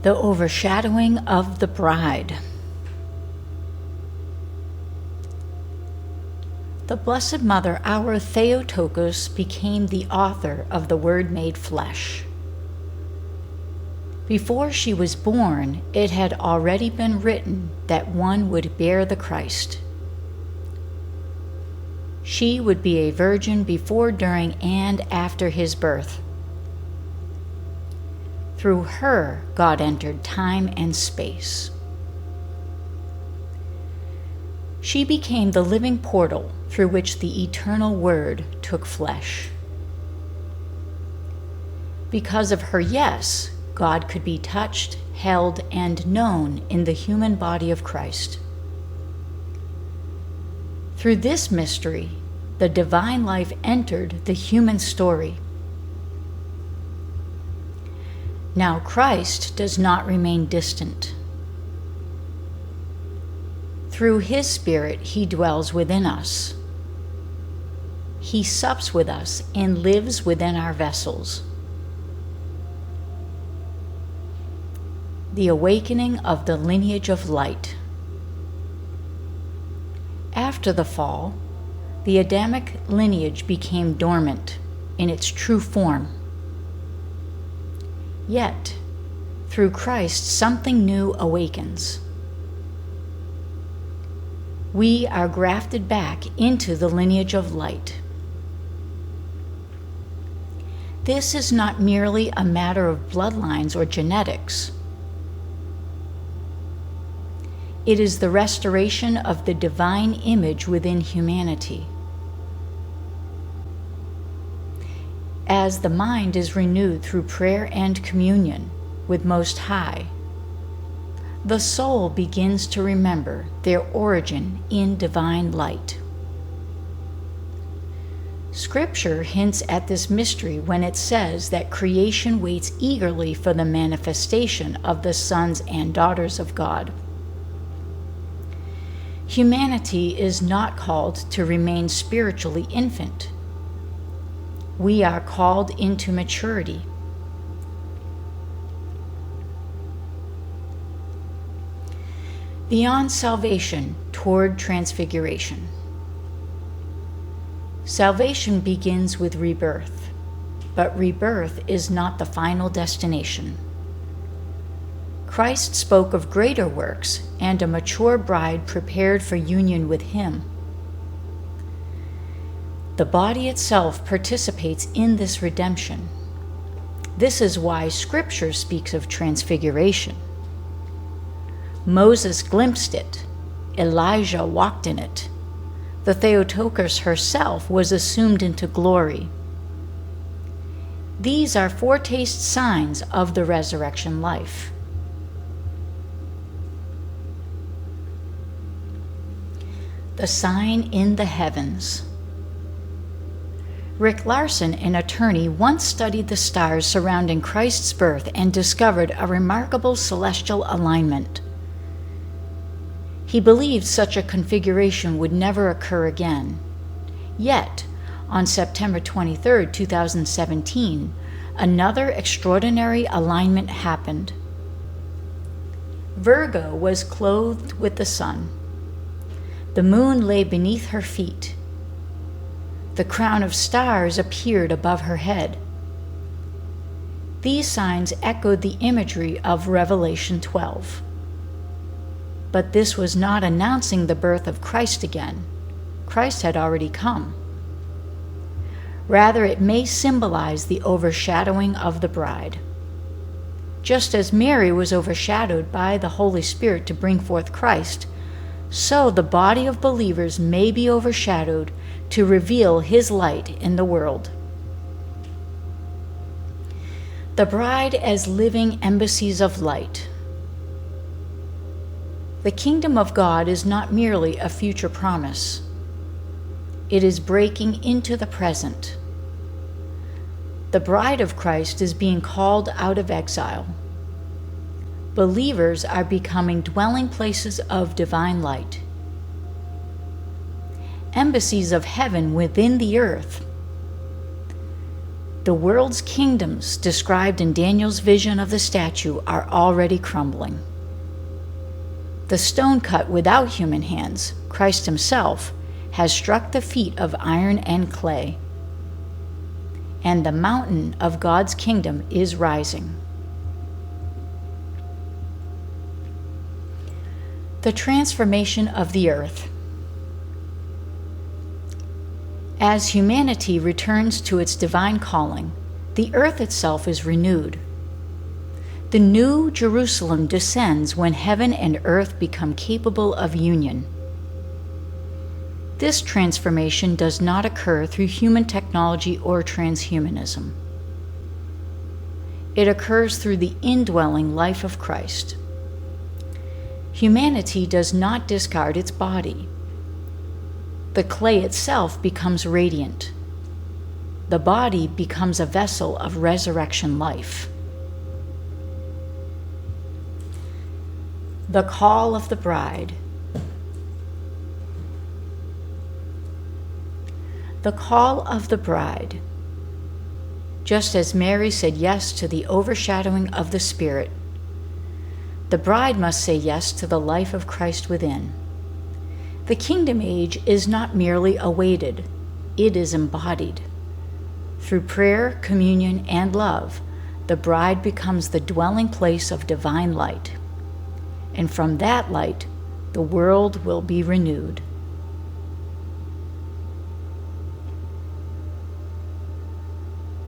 The overshadowing of the bride. The Blessed Mother, our Theotokos, became the author of the Word made flesh. Before she was born, it had already been written that one would bear the Christ. She would be a virgin before, during, and after his birth. Through her, God entered time and space. She became the living portal through which the eternal Word took flesh. Because of her yes, God could be touched, held, and known in the human body of Christ. Through this mystery, the divine life entered the human story. Now Christ does not remain distant. Through his Spirit, he dwells within us. He sups with us and lives within our vessels. The awakening of the lineage of light. After the fall, the Edenic lineage became dormant in its true form. Yet, through Christ, something new awakens. We are grafted back into the lineage of light. This is not merely a matter of bloodlines or genetics. It is the restoration of the divine image within humanity. As the mind is renewed through prayer and communion with Most High, the soul begins to remember their origin in divine light. Scripture hints at this mystery when it says that creation waits eagerly for the manifestation of the sons and daughters of God. Humanity is not called to remain spiritually infant. We are called into maturity. Beyond salvation, toward transfiguration. Salvation begins with rebirth, but rebirth is not the final destination. Christ spoke of greater works and a mature bride prepared for union with him. The body itself participates in this redemption. This is why Scripture speaks of transfiguration. Moses glimpsed it. Elijah walked in it. The Theotokos herself was assumed into glory. These are foretaste signs of the resurrection life. The sign in the heavens. Rick Larson, an attorney, once studied the stars surrounding Christ's birth and discovered a remarkable celestial alignment. He believed such a configuration would never occur again. Yet, on September 23, 2017, another extraordinary alignment happened. Virgo was clothed with the sun. The moon lay beneath her feet. The crown of stars appeared above her head. These signs echoed the imagery of Revelation 12. But this was not announcing the birth of Christ again. Christ had already come. Rather, it may symbolize the overshadowing of the bride. Just as Mary was overshadowed by the Holy Spirit to bring forth Christ, so the body of believers may be overshadowed to reveal his light in the world. The bride as living embassies of light. The kingdom of God is not merely a future promise. It is breaking into the present. The bride of Christ is being called out of exile. Believers are becoming dwelling places of divine light. Embassies of heaven within the earth. The world's kingdoms described in Daniel's vision of the statue are already crumbling. The stone cut without human hands, Christ himself, has struck the feet of iron and clay, and the mountain of God's kingdom is rising. The transformation of the earth. As humanity returns to its divine calling, the earth itself is renewed. The new Jerusalem descends when heaven and earth become capable of union. This transformation does not occur through human technology or transhumanism. It occurs through the indwelling life of Christ. Humanity does not discard its body. The clay itself becomes radiant. The body becomes a vessel of resurrection life. The call of the bride. The call of the bride. Just as Mary said yes to the overshadowing of the Spirit, the bride must say yes to the life of Christ within. The kingdom age is not merely awaited, it is embodied. Through prayer, communion, and love, the bride becomes the dwelling place of divine light. And from that light, the world will be renewed.